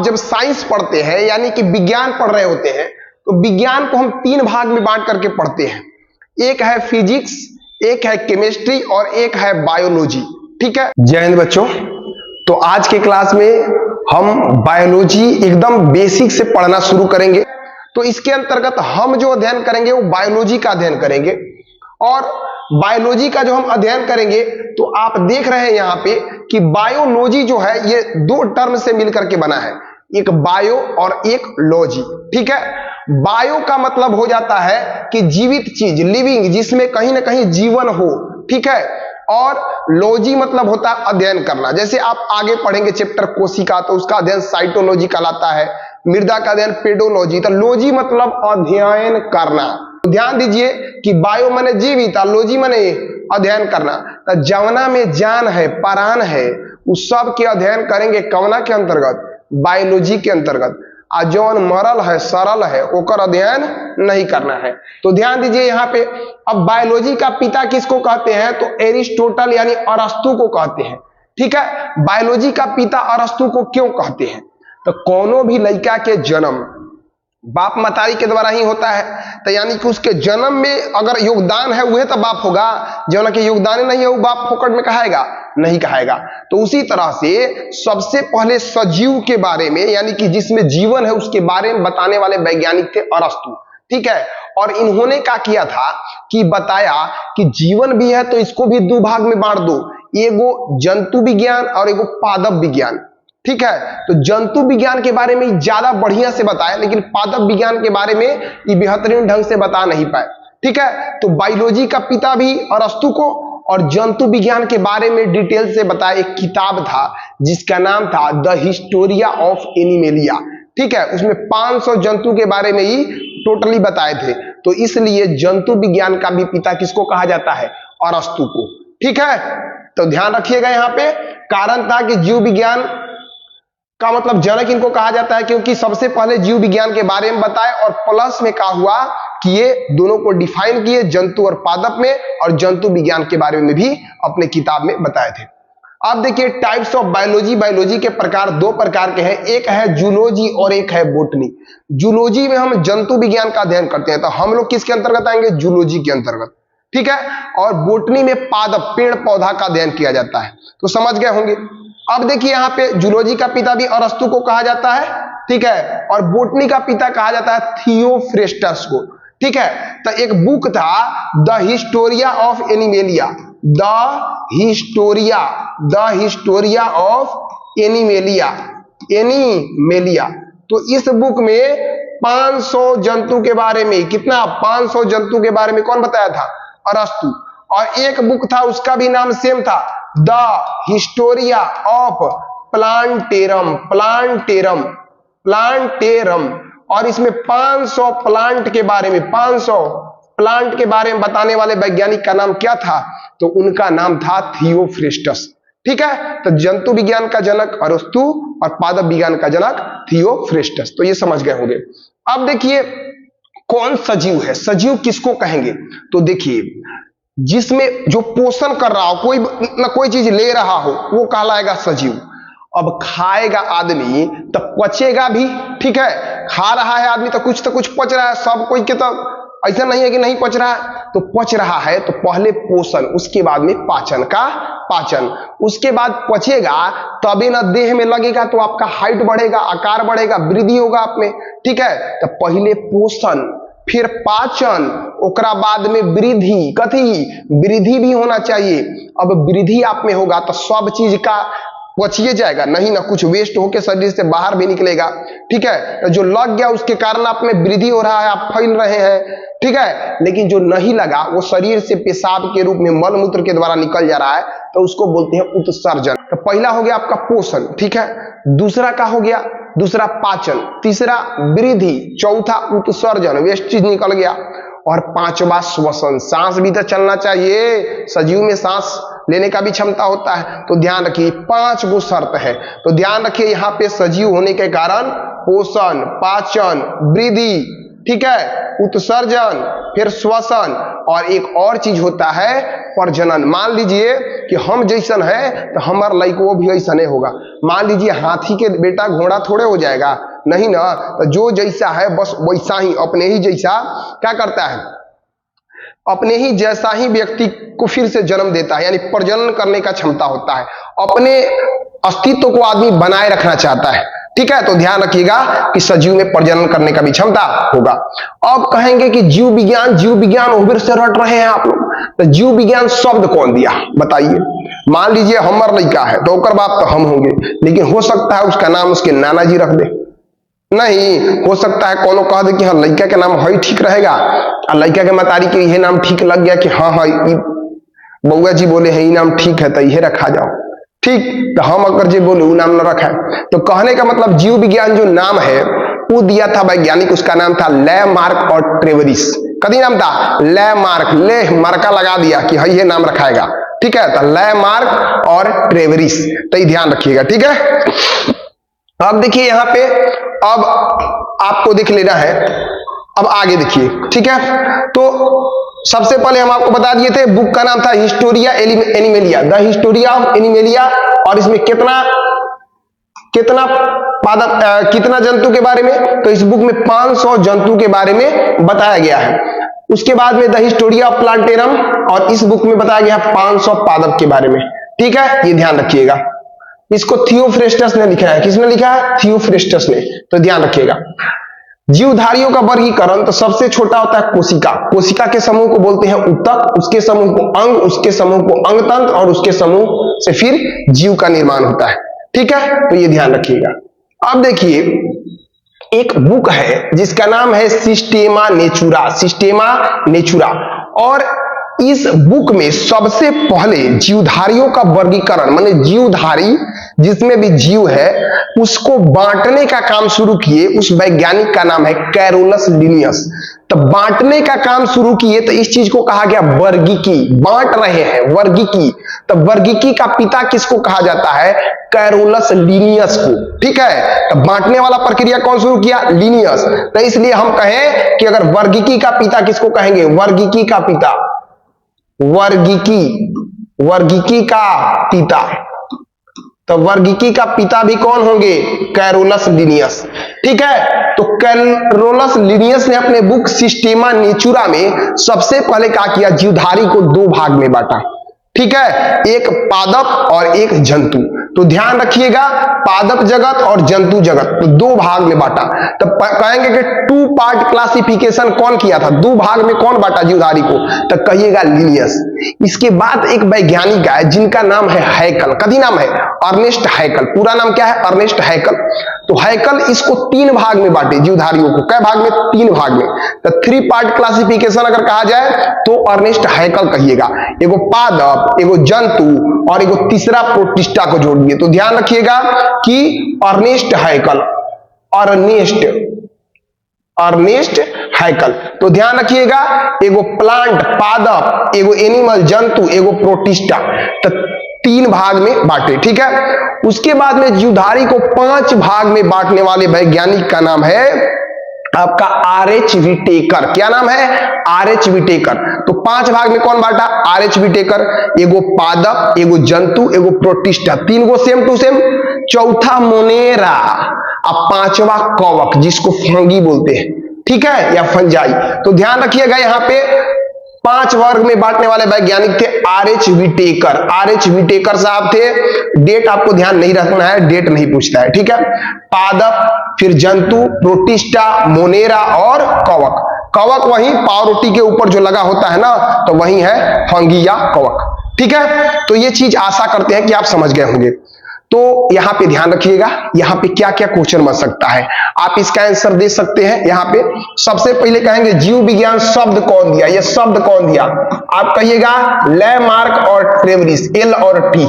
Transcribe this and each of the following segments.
जब साइंस पढ़ते हैं यानी कि विज्ञान पढ़ रहे होते हैं तो विज्ञान को हम तीन भाग में बांट करके पढ़ते हैं। एक है फिजिक्स, एक है केमिस्ट्री और एक है बायोलॉजी। ठीक है, जय हिंद बच्चों। तो आज के क्लास में हम बायोलॉजी एकदम बेसिक से पढ़ना शुरू करेंगे। तो इसके अंतर्गत हम जो अध्ययन करेंगे वो बायोलॉजी का अध्ययन करेंगे। और बायोलॉजी का जो हम अध्ययन करेंगे तो आप देख रहे हैं यहाँ पे कि बायोलॉजी जो है ये दो टर्म से मिलकर के बना है, एक बायो और एक लॉजी। ठीक है, बायो का मतलब हो जाता है कि जीवित चीज, लिविंग, जिसमें कहीं ना कहीं जीवन हो। ठीक है, और लॉजी मतलब होता है अध्ययन करना। जैसे आप आगे पढ़ेंगे चैप्टर कोशिका तो उसका अध्ययन साइटोलॉजी कहलाता है, मृदा का अध्ययन पेडोलॉजी। तो लॉजी मतलब अध्ययन करना। ध्यान दीजिए कि बायो माने जीवित, लॉजी माने अध्ययन करना। तो जवना में जान है, प्राण है, उस सब के अध्ययन करेंगे कवना के अंतर्गत? बायोलॉजी के अंतर्गत। आ जौन मरल है, सरल है, ओकर अध्ययन नहीं करना है। तो ध्यान दीजिए यहाँ पे। अब बायोलॉजी का पिता किसको कहते हैं? तो एरिस्टोटल यानी अरस्तु को कहते हैं। ठीक है, बायोलॉजी का पिता अरस्तु को क्यों कहते हैं? तो कोनो भी लड़का के जन्म बाप मतारी के द्वारा ही होता है। तो यानी कि उसके जन्म में अगर योगदान है वह तो बाप होगा, जो ना कि योगदान नहीं है वो बाप फोकट में कहाएगा? नहीं कहाएगा। तो उसी तरह से सबसे पहले सजीव के बारे में यानी कि जिसमें जीवन है उसके बारे में बताने वाले वैज्ञानिक थे अरस्तु। ठीक है, और इन्होंने क्या किया था कि बताया कि जीवन भी है तो इसको भी दो भाग में बांट दो, एगो जंतु विज्ञान और एगो पादप विज्ञान। ठीक है, तो जंतु विज्ञान के बारे में ज्यादा बढ़िया से बताया, लेकिन पादप विज्ञान के बारे में ये बेहतरीन ढंग से बता नहीं पाए। ठीक है, तो बायोलॉजी का पिता भी अरस्तु को और जंतु विज्ञान के बारे में डिटेल से बताया। एक किताब था जिसका नाम था द हिस्टोरिया ऑफ एनिमेलिया। ठीक है, उसमें 500 जंतु के बारे में ही टोटली बताए थे। तो इसलिए जंतु विज्ञान का भी पिता किसको कहा जाता है? अरस्तु को। ठीक है, तो ध्यान रखिएगा यहाँ पे। कारण था कि जीव विज्ञान का मतलब जनक इनको कहा जाता है क्योंकि सबसे पहले जीव विज्ञान के बारे में बताए, और प्लस में क्या हुआ कि ये दोनों को डिफाइन किए, जंतु और पादप में, और जंतु विज्ञान के बारे में भी अपने किताब में बताए थे। अब देखिए टाइप्स ऑफ बायोलॉजी। बायोलॉजी के प्रकार दो प्रकार के हैं, एक है जूलॉजी और एक है बोटनी। जूलॉजी में हम जंतु विज्ञान का अध्ययन करते हैं, तो हम लोग किसके अंतर्गत आएंगे? जूलॉजी के अंतर्गत। ठीक है, और बोटनी में पादप, पेड़ पौधा का अध्ययन किया जाता है। तो समझ गए होंगे। अब देखिए यहाँ पे जूलॉजी का पिता भी अरस्तु को कहा जाता है। ठीक है, और बोटनी का पिता कहा जाता है थियोफ्रेस्टस को। ठीक है, तो एक बुक था the Historia of animalia, the Historia of animalia. तो इस बुक में 500 जंतु के बारे में, कितना? 500 जंतु के बारे में कौन बताया था? अरस्तु। और एक बुक था उसका भी नाम सेम था, द हिस्टोरिया ऑफ प्लांटेरम। और इसमें 500 प्लांट के बारे में, 500 प्लांट के बारे में बताने वाले वैज्ञानिक का नाम क्या था? तो उनका नाम था थियोफ्रेस्टस। ठीक है, तो जंतु विज्ञान का जनक अरस्तु और पादप विज्ञान का जनक थियोफ्रेस्टस। तो ये समझ गए होंगे। अब देखिए कौन सजीव है, सजीव किसको कहेंगे? तो देखिए जिसमें जो पोषण कर रहा हो, कोई ना कोई चीज ले रहा हो, वो कहलाएगा सजीव। अब खाएगा आदमी तो पचेगा भी। ठीक है, खा रहा है आदमी तो कुछ पच रहा है। सब कोई के तो ऐसा नहीं है कि नहीं पच रहा है, तो पच रहा है। तो पहले पोषण, उसके बाद में पाचन, उसके बाद पचेगा तभी ना देह में लगेगा, तो आपका हाइट बढ़ेगा, आकार बढ़ेगा, वृद्धि होगा आप में। ठीक है, तो पहले पोषण, फिर पाचन, ओकरा बाद में वृद्धि। कथी? वृद्धि भी होना चाहिए। अब वृद्धि आप में होगा तो सब चीज का पचिए जाएगा, नहीं ना कुछ वेस्ट होके शरीर से बाहर भी निकलेगा। ठीक है, तो जो लग गया उसके कारण आप में वृद्धि हो रहा है, आप फैल रहे हैं। ठीक है, लेकिन जो नहीं लगा वो शरीर से पेशाब के रूप में मल मूत्र के द्वारा निकल जा रहा है, तो उसको बोलते हैं उत्सर्जन। तो पहला हो गया आपका पोषण। ठीक है, दूसरा का हो गया? दूसरा पाचन, तीसरा वृद्धि, चौथा उत्सर्जन, वेस्ट चीज निकल गया, और पांचवा श्वसन। सांस भी तो चलना चाहिए, सजीव में सांस लेने का भी क्षमता होता है। तो ध्यान रखिए 5 गो शर्त है। तो ध्यान रखिए यहाँ पे सजीव होने के कारण पोषण, पाचन, वृद्धि, ठीक है, उत्सर्जन, फिर श्वसन, और एक और चीज होता है प्रजनन। मान लीजिए कि हम जैसन है तो हमार लड़को भी ऐसा नहीं होगा। मान लीजिए हाथी के बेटा घोड़ा थोड़े हो जाएगा, नहीं ना, तो जो जैसा है बस वैसा ही अपने ही जैसा क्या करता है, अपने ही जैसा ही व्यक्ति को फिर से जन्म देता है, यानी प्रजनन करने का क्षमता होता है। अपने अस्तित्व को आदमी बनाए रखना चाहता है, ठीक है। तो ध्यान रखिएगा कि सजीव में प्रजनन करने का भी क्षमता होगा। अब कहेंगे कि जीव विज्ञान उबिर से रट रहे हैं आप लोग, तो जीव विज्ञान शब्द कौन दिया बताइए। मान लीजिए हमार लड़का है तो ओकर बाप तो हम होंगे, लेकिन हो सकता है उसका नाम उसके नाना जी रख दे, नहीं हो सकता है कोनो कह दे कि हाँ लड़का के नाम हई ठीक रहेगा, और लड़का के मतारी के यह नाम ठीक लग गया कि हाँ हाँ बउआ जी बोले हैं ये नाम ठीक है तो यह रखा जाओ, ठीक। तो हम अगर जी बोले वो नाम न रखा है, तो कहने का मतलब जीव विज्ञान जो नाम है वो दिया था वैज्ञानिक, उसका नाम था लेमार्क और ट्रेवरिस। कभी नाम था लेमार्क, ले मार्का लगा दिया कि हई ये नाम रखाएगा, ठीक है। तो लेमार्क और ट्रेवरिस, तो ये ध्यान रखिएगा, ठीक है। अब देखिए यहाँ पे, अब आपको देख लेना है, अब आगे देखिए, ठीक है। तो सबसे पहले हम आपको बता दिए थे बुक का नाम था Historia animalia, the Historia of animalia, और इसमें कितना पादप कितना जंतु के बारे में, तो इस बुक में 500 जंतु के बारे में बताया गया है। उसके बाद में द हिस्टोरिया ऑफ प्लांटेरम, और इस बुक में बताया गया 500 पादप के बारे में, ठीक है, ये ध्यान रखिएगा। इसको थियोफ्रेस्टस ने लिखा है, किसने लिखा है, थियोफ्रेस्टस ने, तो ध्यान रखिएगा। जीवधारियों का वर्गीकरण, तो सबसे छोटा होता है कोशिका, कोशिका के समूह को बोलते हैं ऊतक, उसके समूह को अंग, उसके समूह को अंगतंत्र, और उसके समूह से फिर जीव का निर्माण होता है, ठीक है, तो ये ध्यान रखिएगा। अब देखिए एक बुक है जिसका नाम है सिस्टेमा नेचुरा, और इस बुक में सबसे पहले जीवधारियों का वर्गीकरण, माने जीवधारी जिसमें भी जीव है उसको बांटने का काम शुरू किए। उस वैज्ञानिक का नाम है कैरोलस लिनियस। तो बांटने का काम शुरू किए तो इस चीज को कहा गया वर्गीकी, बांट रहे हैं वर्गीकी। तो वर्गीकी का पिता किसको कहा जाता है, कैरोलस लिनियस को, ठीक है। तो बांटने वाला प्रक्रिया कौन शुरू किया, लिनियस। तो इसलिए हम कहें कि अगर वर्गीकी का पिता किसको कहेंगे, वर्गीकी का पिता, वर्गीकी का पिता, तो वर्गीकी का पिता भी कौन होंगे, कैरोलस लिनियस, ठीक है। तो कैरोलस लिनियस ने अपने बुक सिस्टेमा नेचुरा में सबसे पहले क्या किया, जीवधारी को 2 भाग में बांटा, ठीक है, एक पादप और एक जंतु। तो ध्यान रखिएगा पादप जगत और जंतु जगत, तो 2 भाग में बांटा। तो कहेंगे कि 2 पार्ट क्लासिफिकेशन कौन किया था, 2 भाग में कौन बांटा जीवधारी को, तो कहिएगा लिनियस। इसके बाद एक वैज्ञानिक है जिनका नाम है हैकल, कभी नाम है अर्नेस्ट हैकल, पूरा नाम क्या है, अर्नेस्ट हैकल। तो हैकल इसको 3 भाग में बांटे जीवधारियों को, कै भाग में, 3 भाग में। तो 3 पार्ट क्लासिफिकेशन अगर कहा जाए तो अर्नेस्ट हैकल कहिएगा, एगो पादप, एगो जंतु और एगो तीसरा प्रोटिस्टा को जोड़ दिए। तो ध्यान रखिएगा कि अर्नेस्ट हैकल, अर्नेस्ट हैकल, तो ध्यान रखिएगा एगो प्लांट पादप, एगो एनिमल जंतु, एगो प्रोटिस्टा, तो 3 भाग में बांटे, ठीक है। उसके बाद में जीवधारी को 5 भाग में बांटने वाले वैज्ञानिक का नाम है आपका R.H. विटेकर। क्या नाम है, R.H. विटेकर। तो 5 भाग में कौन बांटा, R.H. विटेकर, एगो पादप, एगो जंतु, एगो प्रोटिस्टा, 3 गो सेम टू सेम, चौथा मोनेरा और 5वां कवक जिसको फंगी बोलते हैं, ठीक है, या फंजाई। तो ध्यान रखिएगा यहाँ पे 5 वर्ग में बांटने वाले वैज्ञानिक थे R.H. विटेकर। R.H. विटेकर साहब थे। डेट आपको ध्यान नहीं रखना है, डेट नहीं पूछता है, ठीक है। पादप, फिर जंतु, प्रोटिस्टा, मोनेरा और कवक। कवक वही पाव रोटी के ऊपर जो लगा होता है ना, तो वही है फंगी या कवक, ठीक है। तो ये चीज आशा करते हैं कि आप समझ गए होंगे। तो यहां पे ध्यान रखिएगा, यहां पे क्या क्या क्वेश्चन बन सकता है, आप इसका आंसर दे सकते हैं। यहां पे सबसे पहले कहेंगे जीव विज्ञान शब्द कौन दिया, ये शब्द कौन दिया, आप कहिएगा लेमार्क और ट्रेवरिस, L और T,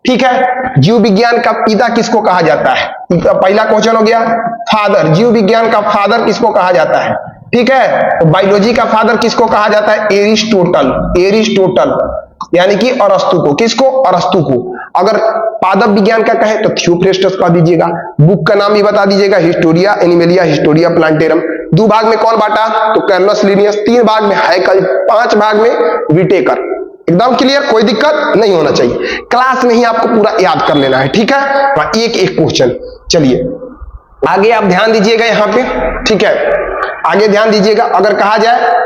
ठीक है। जीव विज्ञान का पिता किसको कहा जाता है, पहला क्वेश्चन हो गया। फादर, जीव विज्ञान का फादर किसको कहा जाता है, ठीक है। तो बायोलॉजी का फादर किसको कहा जाता है, एरिस्टोटल, यानी कि अरस्तु को, किसको, अरस्तु को। अगर पादप विज्ञान का कहे तो थियोफ्रेस्टस कह दीजिएगा। बुक का नाम भी बता दीजिएगा, हिस्टोरिया एनिमेलिया, हिस्टोरिया प्लांटेरम। 2 भाग में कौन बांटा तो कैलस लिनियस, 3 भाग में हैकल, 5 भाग में विटेकर। एकदम क्लियर, कोई दिक्कत नहीं होना चाहिए। क्लास में ही आपको पूरा याद कर लेना है, ठीक है। एक एक क्वेश्चन। चलिए आगे आप ध्यान दीजिएगा यहाँ पे, ठीक है। आगे ध्यान दीजिएगा, अगर कहा जाए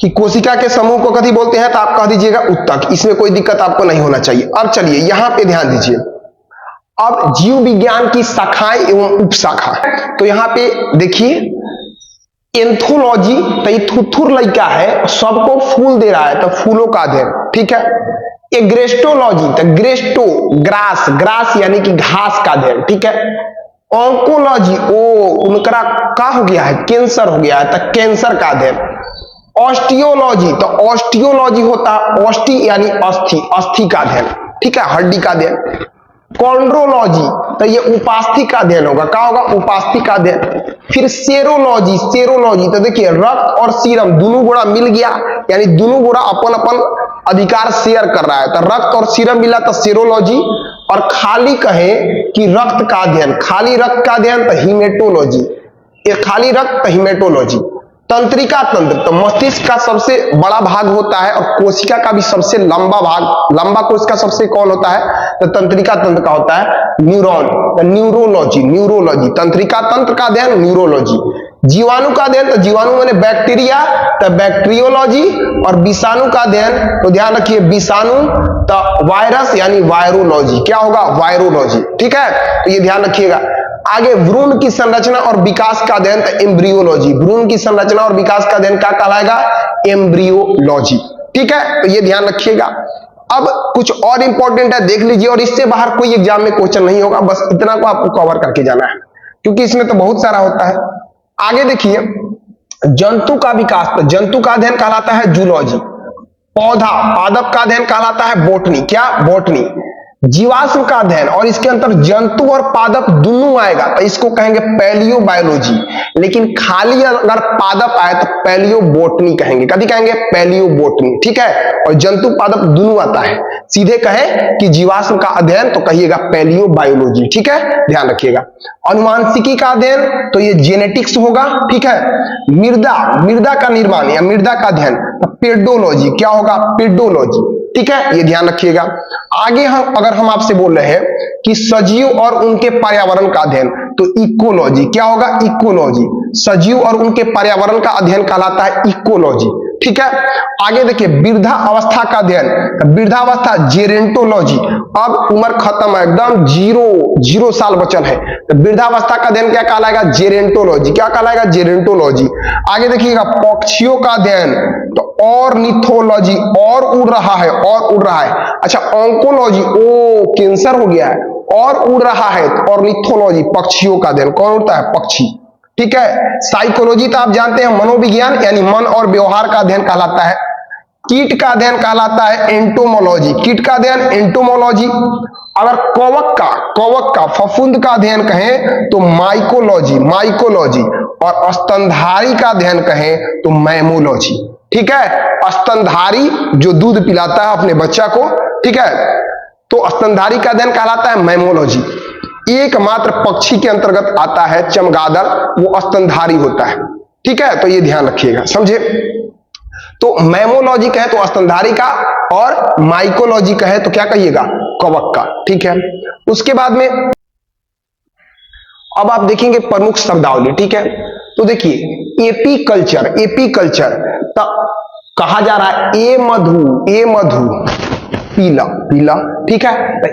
कि कोशिका के समूह को कथी बोलते हैं तो आप कह दीजिएगा उत्तक, इसमें कोई दिक्कत आपको नहीं होना चाहिए। अब चलिए यहां पे ध्यान दीजिए, अब जीव विज्ञान की शाखाएं एवं उपशाखा। तो यहां पे देखिए एंथोलॉजी, तो ये थुथुर लड़का है, सबको फूल दे रहा है तो फूलों का अध्ययन, ठीक है। एग्रेस्टोलॉजी, तो ग्रेस्टो ग्रास, ग्रास यानी कि घास का अध्ययन, ठीक है। ऑन्कोलॉजी, ओ उनका का हो गया है, कैंसर हो गया है तो कैंसर का अध्ययन। ऑस्टियोलॉजी, तो ऑस्टियोलॉजी होता है ऑस्टी यानी अस्थि, अस्थि का अध्ययन, ठीक है, हड्डी का अध्ययन। कॉन्ड्रोलॉजी, तो ये उपास्थि का अध्ययन होगा, क्या होगा, उपास्थि का अध्ययन। फिर सेरोलॉजी, सेरोलॉजी, तो देखिए रक्त और सीरम दोनों गोड़ा मिल गया, यानी दोनों गोड़ा अपन अपन अधिकार शेयर कर रहा है, तो रक्त और सीरम मिला तो सेरोलॉजी। और खाली कहें कि रक्त का अध्ययन, खाली रक्त का अध्ययन तो हिमेटोलॉजी, ये खाली रक्त तो हिमेटोलॉजी। तंत्रिका तंत्र, तो मस्तिष्क का सबसे बड़ा भाग होता है और कोशिका का भी सबसे लंबा भाग, लंबा कोशिका सबसे कौन होता है तो तंत्रिका तंत्र का होता है न्यूरॉन, तो न्यूरोलॉजी, न्यूरोलॉजी। तंत्रिका तंत्र का अध्ययन न्यूरोलॉजी। जीवाणु का अध्ययन, तो जीवाणु माने बैक्टीरिया, तो बैक्टीरियोलॉजी। और विषाणु का अध्ययन, तो ध्यान रखिए विषाणु, तो वायरस यानी वायरोलॉजी, क्या होगा वायरोलॉजी, ठीक है। तो ये ध्यान रखिएगा। आगे भ्रूण की संरचना और विकास का अध्ययन, तो एम्ब्रियोलॉजी। भ्रूण की संरचना और विकास का अध्ययन क्या कहलाएगा, एम्ब्रियोलॉजी, ठीक है। तो ये ध्यान रखिएगा। अब कुछ और इंपॉर्टेंट है, देख लीजिए, और इससे बाहर कोई एग्जाम में क्वेश्चन नहीं होगा, बस इतना को आपको कवर करके जाना है, क्योंकि इसमें तो बहुत सारा होता है। आगे देखिए जंतु का विकास, तो जंतु का अध्ययन कहलाता है जूलॉजी। पौधा पादप का अध्ययन कहलाता है बॉटनी, क्या बॉटनी। जीवाश्म का अध्ययन, और इसके अंदर जंतु और पादप दोनों आएगा तो इसको कहेंगे पैलियोबायोलॉजी। लेकिन खाली अगर पादप आए तो पैलियोबोटनी कहेंगे, कभी कहेंगे पैलियोबोटनी, ठीक है। और जंतु पादप दोनों आता है, सीधे कहे कि जीवाश्म का अध्ययन तो कहिएगा पैलियोबायोलॉजी, ठीक है, ध्यान रखिएगा। अनुवांशिकी का अध्ययन, तो ये जेनेटिक्स होगा, ठीक है। मृदा, मृदा का निर्माण या मृदा का अध्ययन पेडोलॉजी, क्या होगा पेडोलॉजी, ठीक है, ये ध्यान रखिएगा। आगे हम आपसे बोल रहे हैं कि सजीव और उनके पर्यावरण का अध्ययन, तो इकोलॉजी, क्या होगा इकोलॉजी। सजीव और उनके पर्यावरण का अध्ययन कहलाता है इकोलॉजी, ठीक है। आगे देखिए वृद्धा अवस्था का अध्ययन, वृद्धा अवस्था जेरेंटोलॉजी। अब उम्र खत्म है, एकदम जीरो साल बचल है, तो वृद्धावस्था का अध्ययन क्या कहलाएगा जेरेंटोलॉजी, क्या कहलाएगा जेरेंटोलॉजी। आगे देखिएगा पक्षियों का अध्ययन, तो ऑर्निथोलॉजी, और उड़ रहा है, और उड़ रहा है। अच्छा ऑन्कोलॉजी, ओ कैंसर हो गया है, और उड़ रहा है, ऑर्निथोलॉजी पक्षियों का अध्ययन, कौन उड़ता है पक्षी, ठीक है। साइकोलॉजी तो आप जानते हैं मनोविज्ञान यानी मन और व्यवहार का अध्ययन कहलाता है। कीट का अध्ययन कहलाता है एंटोमोलॉजी, कीट का अध्ययन एंटोमोलॉजी। अगर कवक का फफूंद का अध्ययन कहें तो माइकोलॉजी, माइकोलॉजी। और स्तनधारी का अध्ययन कहें तो मैमोलॉजी, ठीक है। स्तनधारी जो दूध पिलाता है अपने बच्चा को, ठीक है, तो स्तनधारी का अध्ययन कहलाता है मैमोलॉजी। एकमात्र पक्षी के अंतर्गत आता है चमगादड़, वो स्तनधारी होता है, ठीक है। तो ये ध्यान रखिएगा, समझे। तो मैमोलॉजी कहे तो स्तनधारी का, और माइकोलॉजी कहे तो क्या कहिएगा कवक का, ठीक है। उसके बाद में अब आप देखेंगे प्रमुख शब्दावली, ठीक है। तो देखिए एपीकल्चर, एपीकल्चर कहा जा रहा है ए मधु पीला, पीला, ठीक है। तो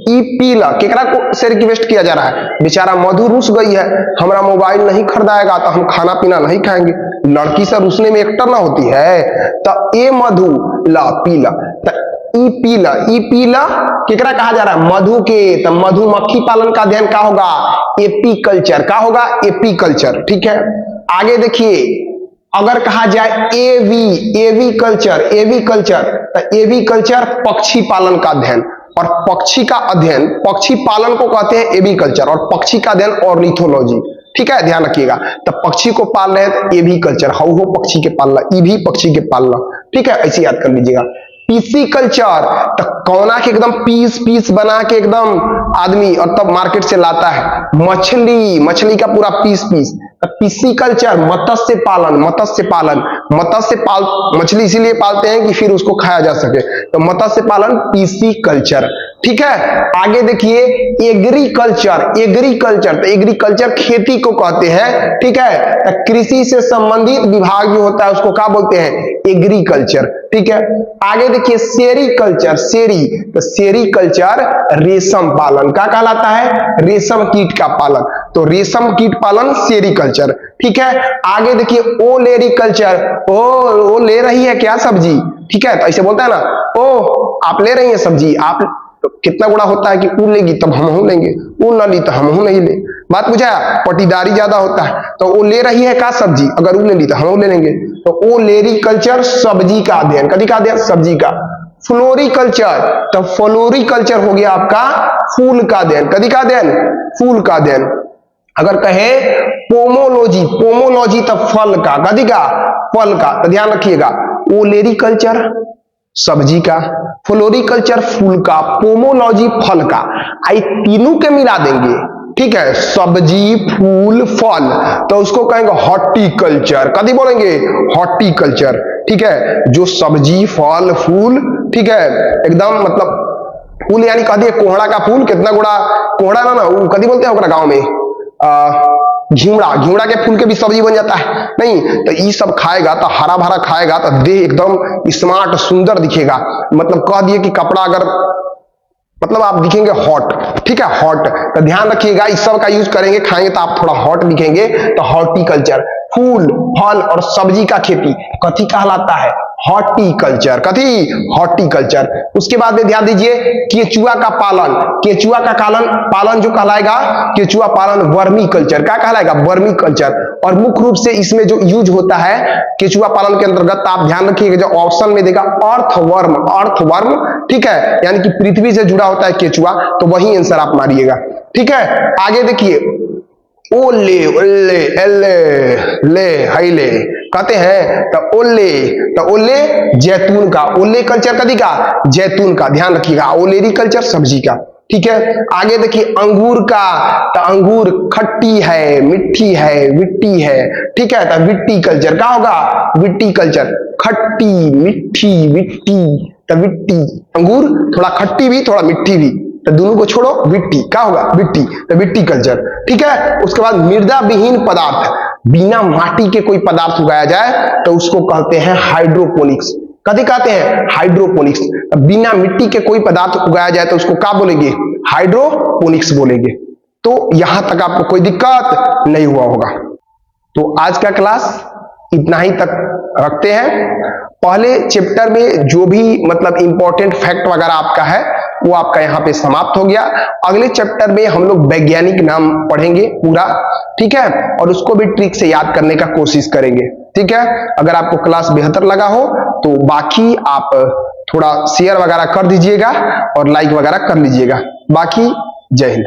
ई पीला केकरा को से रिक्वेस्ट किया जा रहा है, बेचारा मधु रुस गई है, हमारा मोबाइल नहीं खरीदाएगा तो हम खाना पीना नहीं खाएंगे। लड़की से रुसने में एक्टर ना होती है, तो ए मधु ला पीला, तो ई पीला केकरा कहा जा रहा है मधु के, तो मधुमक्खी पालन का अध्ययन क्या होगा एपीकल्चर, क्या होगा एपीकल्चर, ठीक है। आगे देखिए अगर कहा जाए एवी कल्चर, तो एवी कल्चर पक्षी पालन का अध्ययन, और पक्षी का अध्ययन, पक्षी पालन को कहते हैं एवी कल्चर, और पक्षी का अध्ययन ऑर्निथोलॉजी, ठीक है, ध्यान रखिएगा। तो पक्षी को पाल रहे हैं तो एवी कल्चर, हाउ हो पक्षी के पालना, ई भी पक्षी के पालना, ठीक है, ऐसे याद कर लीजिएगा। पीसी कल्चर, तो कौना के एकदम पीस पीस बना के एकदम आदमी और तब मार्केट से लाता है। मछली का पूरा पीस पीस, पीसी कल्चर। मत्स्य पालन, मछली इसीलिए पालते हैं कि फिर उसको खाया जा सके, तो मत्स्य पालन पीसी कल्चर। ठीक है, आगे देखिए एग्रीकल्चर। तो एग्रीकल्चर खेती को कहते हैं। ठीक है, तो कृषि से संबंधित विभाग जो होता है उसको क्या बोलते हैं, एग्रीकल्चर। ठीक है, आगे देखिए सेरीकल्चर। तो सेरीकल्चर रेशम पालन का कहलाता है, रेशम कीट का पालन, तो रेशम कीट पालन सेरीकल्चर। ठीक है, आगे देखिए ओलेरीकल्चर। ओ ले रही है क्या सब्जी, ठीक है, तो ऐसे बोलता है ना, ओ आप ले रही हैं सब्जी, आप तो कितना गुड़ा होता है कि ऊ लेगी तब हम लेंगे, ऊ ना ली तो हम नहीं ले। बात बुझाया, पटीदारी ज्यादा होता है, तो वो ले रही है का सब्जी, अगर ऊ ले ली तो हम ले लेंगे, तो ओ लेरीकल्चर सब्जी का अध्ययन, कदी का अध्ययन, सब्जी का। फ्लोरिकल्चर, तो फ्लोरिकल्चर हो गया आपका फूल का अध्ययन, कदी का अध्ययन, फूल का अध्ययन। अगर कहे पोमोलॉजी तो फल का, कदी का, फल का, तो ध्यान रखिएगा, ओलेरीकल्चर सब्जी का, फ्लोरिकल्चर फूल का, पोमोलॉजी फल का, आई तीनों के मिला देंगे। ठीक है, सब्जी फूल फल, तो उसको कहेंगे हॉर्टिकल्चर, कभी बोलेंगे हॉर्टिकल्चर। ठीक है, जो सब्जी फल फूल, ठीक है, एकदम मतलब फूल यानी कह दिए कोहड़ा का फूल, कितना गुड़ा कोहड़ा ना वो कभी बोलते हैं गांव में घिवड़ा के फूल के भी सब्जी बन जाता है नहीं, तो ये सब खाएगा तो हरा भरा खाएगा तो देह एकदम स्मार्ट सुंदर दिखेगा। मतलब कह दिए कि कपड़ा अगर मतलब आप दिखेंगे हॉट। ठीक है, हॉट, तो ध्यान रखिएगा इस सब का यूज करेंगे, खाएंगे तो आप थोड़ा हॉट दिखेंगे, तो हॉर्टिकल्चर फूल फल और सब्जी का खेती कथी कहलाता है, हॉर्टिकल्चर, कथी, हॉर्टिकल्चर। उसके बाद में ध्यान दीजिए केचुआ का पालन, केचुआ का पालन जो कहलाएगा, केचुआ पालन वर्मी कल्चर, क्या कहलाएगा, वर्मी कल्चर। और मुख्य रूप से इसमें जो यूज होता है केचुआ पालन के अंतर्गत, आप ध्यान रखिएगा जो ऑप्शन में देगा अर्थवर्म, ठीक है, यानी कि पृथ्वी से जुड़ा होता है केचुआ, तो वही आंसर आप मारिएगा। ठीक है, आगे देखिए ओले ओले एले ले हाइले कहते हैं, तो ओले जैतून का, ओले कल्चर कदी का, जैतून का, ध्यान रखिएगा, ओलेरीकल्चर सब्जी का। ठीक है, आगे देखिए अंगूर का, तो अंगूर खट्टी है मिट्टी है विट्टी है। ठीक है, तो विट्टी कल्चर का होगा, विट्टी कल्चर, खट्टी मिट्टी विट्टी, तो विट्टी, अंगूर थोड़ा खट्टी भी थोड़ा मिट्टी भी, तो दोनों को छोड़ो, विट्टी क्या होगा, विट्टी, तो विट्टी कल्चर। ठीक है, उसके बाद मृदा विहीन पदार्थ, बिना माटी के कोई पदार्थ उगाया जाए तो उसको कहते हैं हाइड्रोपोनिक्स, कभी कहते हैं हाइड्रोपोनिक्स। बिना मिट्टी के कोई पदार्थ उगाया जाए तो उसको क्या बोलेंगे, हाइड्रोपोनिक्स बोलेंगे। तो यहां तक आपको कोई दिक्कत नहीं हुआ होगा। तो आज का क्लास इतना ही तक रखते हैं। पहले चैप्टर में जो भी मतलब इंपॉर्टेंट फैक्ट वगैरह आपका है वो आपका यहाँ पे समाप्त हो गया। अगले चैप्टर में हम लोग वैज्ञानिक नाम पढ़ेंगे पूरा, ठीक है, और उसको भी ट्रिक से याद करने का कोशिश करेंगे। ठीक है, अगर आपको क्लास बेहतर लगा हो तो बाकी आप थोड़ा शेयर वगैरह कर दीजिएगा और लाइक वगैरह कर लीजिएगा। बाकी जय हिंद।